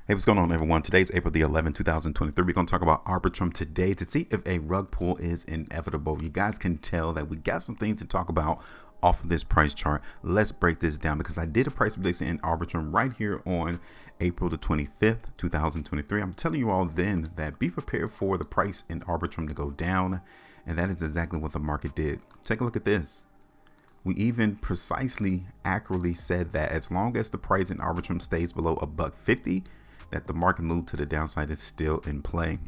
Hey, what's going on, everyone? Today's April the 11th, 2023. We're going to talk about Arbitrum today to see if a rug pull is inevitable. You guys can tell that we got some things to talk about off of this price chart. Let's break this down because I did a price prediction in Arbitrum right here on April the 25th, 2023. I'm telling you all then that be prepared for the price in Arbitrum to go down. And that is exactly what the market did. Take a look at this. We even precisely, accurately said that as long as the price in Arbitrum stays below $1.50, that the market move to the downside is still in play.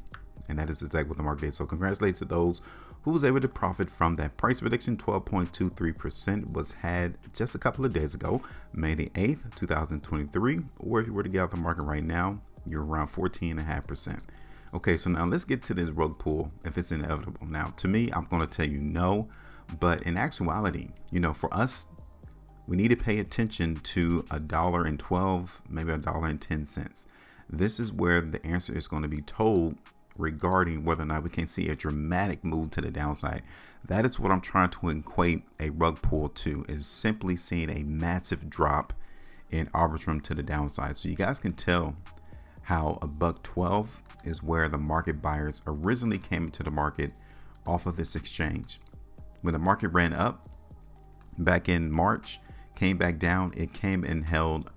And that is exactly what the market did. So congratulations to those who was able to profit from that price prediction. 12.23% was had just a couple of days ago, May the 8th, 2023. Or if you were to get out the market right now, you're around 14.5%. Okay, so now let's get to this rug pull if it's inevitable. Now, to me, I'm going to tell you no. But in actuality, for us, we need to pay attention to $1.12, maybe $1.10. This is where the answer is going to be told regarding whether or not we can see a dramatic move to the downside. That is what I'm trying to equate a rug pull to, is simply seeing a massive drop in Arbitrum to the downside. So you guys can tell how $1.12 is where the market buyers originally came into the market off of this exchange. When the market ran up back in March, came back down, it came and held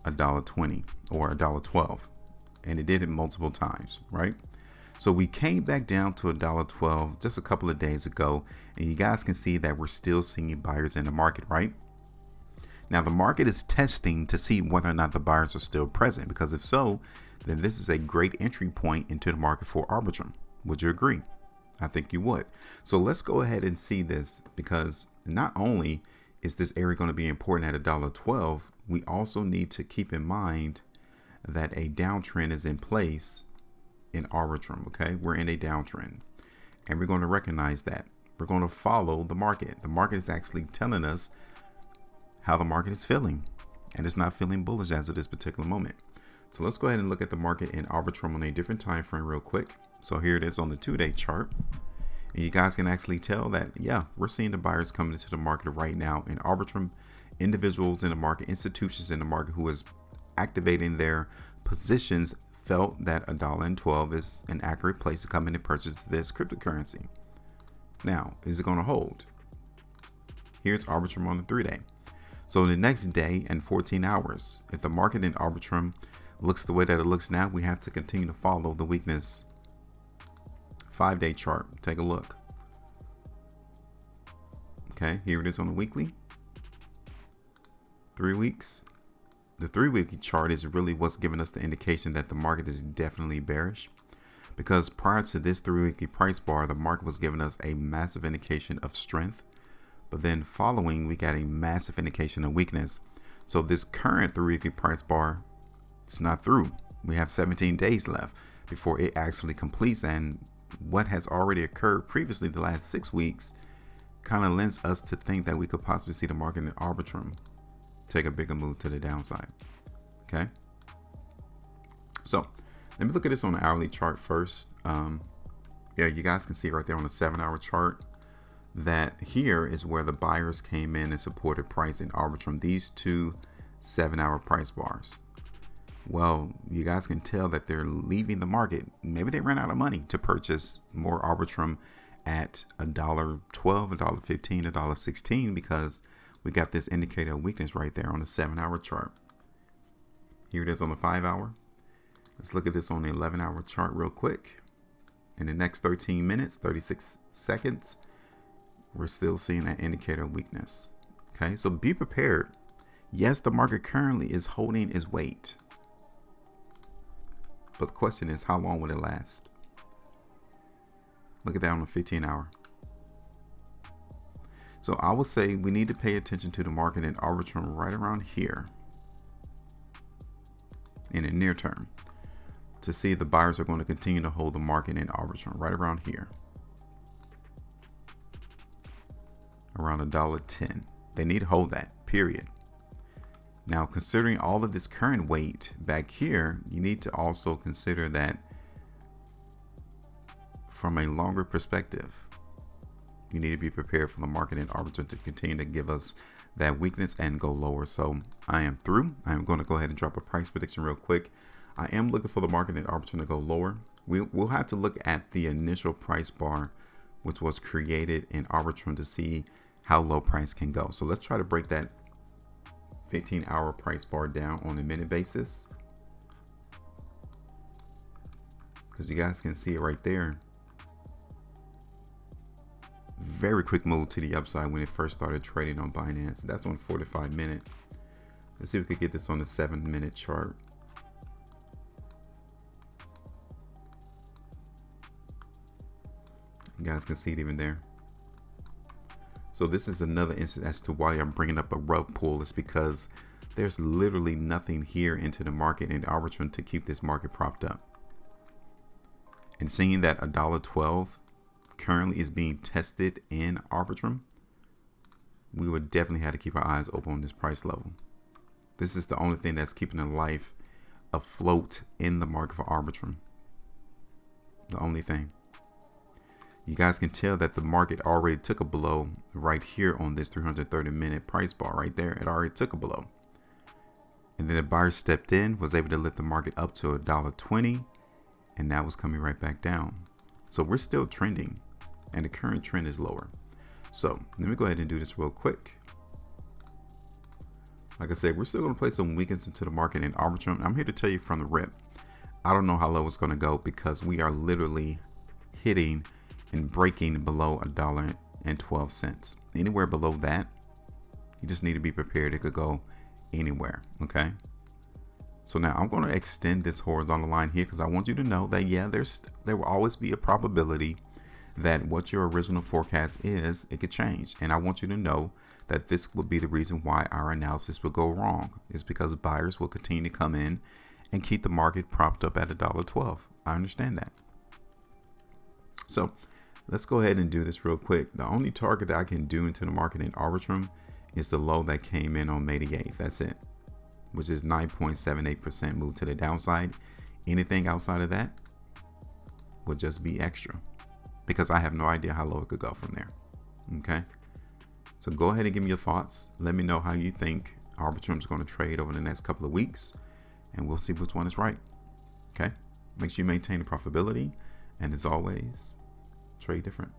$1.20 or $1.12, and it did it multiple times, right? So we came back down to $1.12 just a couple of days ago, and you guys can see that we're still seeing buyers in the market, right? Now the market is testing to see whether or not the buyers are still present, because if so, then this is a great entry point into the market for Arbitrum. Would you agree? I think you would. So let's go ahead and see this, because not only is this area going to be important at $1.12, we also need to keep in mind that a downtrend is in place in Arbitrum. Okay, we're in a downtrend, and we're going to recognize that. We're going to follow the market. The market is actually telling us how the market is feeling, and it's not feeling bullish as of this particular moment. So let's go ahead and look at the market in Arbitrum on a different time frame real quick. So here it is on the 2-day chart, and you guys can actually tell that, yeah, we're seeing the buyers coming into the market right now in Arbitrum. Individuals in the market, institutions in the market who is activating their positions felt that $1.12 is an accurate place to come in and purchase this cryptocurrency. Now, is it going to hold? Here's Arbitrum on the 3-day. So the next day and 14 hours, if the market in Arbitrum looks the way that it looks now, we have to continue to follow the weakness. 5-day chart, take a look. Okay, here it is on the weekly. 3 weeks. The 3-week chart is really what's giving us the indication that the market is definitely bearish, because prior to this 3-week price bar, the market was giving us a massive indication of strength, but then following, we got a massive indication of weakness. So this current 3-week price bar, it's not through. We have 17 days left before it actually completes, and what has already occurred previously the last 6 weeks kind of lends us to think that we could possibly see the market in Arbitrum take a bigger move to the downside. Okay, so let me look at this on the hourly chart first. Yeah, you guys can see right there on the 7-hour chart that here is where the buyers came in and supported price in Arbitrum, these two 7-hour price bars. Well, you guys can tell that they're leaving the market. Maybe they ran out of money to purchase more Arbitrum at $1.12, $1.15, $1.16, because we got this indicator of weakness right there on the 7-hour chart. Here it is on the 5-hour. Let's look at this on the 11-hour chart real quick. In the next 13 minutes, 36 seconds, we're still seeing that indicator of weakness. Okay, so be prepared. Yes, the market currently is holding its weight, but the question is, how long will it last? Look at that on the 15-hour. So I would say we need to pay attention to the market in Arbitrum right around here in the near term to see if the buyers are going to continue to hold the market in Arbitrum right around here, around $1.10. They need to hold that, period. Now, considering all of this current weight back here, you need to also consider that from a longer perspective, you need to be prepared for the market in Arbitrum to continue to give us that weakness and go lower. So I am through. I'm going to go ahead and drop a price prediction real quick. I am looking for the market at Arbitrum to go lower. We'll have to look at the initial price bar, which was created in Arbitrum, to see how low price can go. So let's try to break that 15-hour price bar down on a minute basis, because you guys can see it right there. Very quick move to the upside when it first started trading on Binance. That's on 45 minute. Let's see if we could get this on the 7-minute chart. You guys can see it even there. So this is another instance as to why I'm bringing up a rug pull. It's because there's literally nothing here into the market in Arbitrum to keep this market propped up. And seeing that $1.12 currently is being tested in Arbitrum, we would definitely have to keep our eyes open on this price level. This is the only thing that's keeping the life afloat in the market for Arbitrum. The only thing. You guys can tell that the market already took a blow right here on this 330-minute price bar right there. It already took a blow. And then the buyer stepped in, was able to lift the market up to $1.20, and now it's coming right back down. So we're still trending, and the current trend is lower. So let me go ahead and do this real quick. Like I said, we're still going to play some weakness into the market in Arbitrum. I'm here to tell you from the rip, I don't know how low it's going to go, because we are literally hitting and breaking below $1.12. Anywhere below that, you just need to be prepared. It could go anywhere. Okay. So now I'm going to extend this horizontal line here, because I want you to know that, yeah, there will always be a probability that what your original forecast is, it could change. And I want you to know that this will be the reason why our analysis will go wrong. It's because buyers will continue to come in and keep the market propped up at $1.12. I understand that. So let's go ahead and do this real quick. The only target that I can do into the market in Arbitrum is the low that came in on May the 8th. That's it, which is 9.78% move to the downside. Anything outside of that would just be extra, because I have no idea how low it could go from there. Okay. So go ahead and give me your thoughts. Let me know how you think Arbitrum is going to trade over the next couple of weeks, and we'll see which one is right. Okay. Make sure you maintain the profitability. And as always, trade different.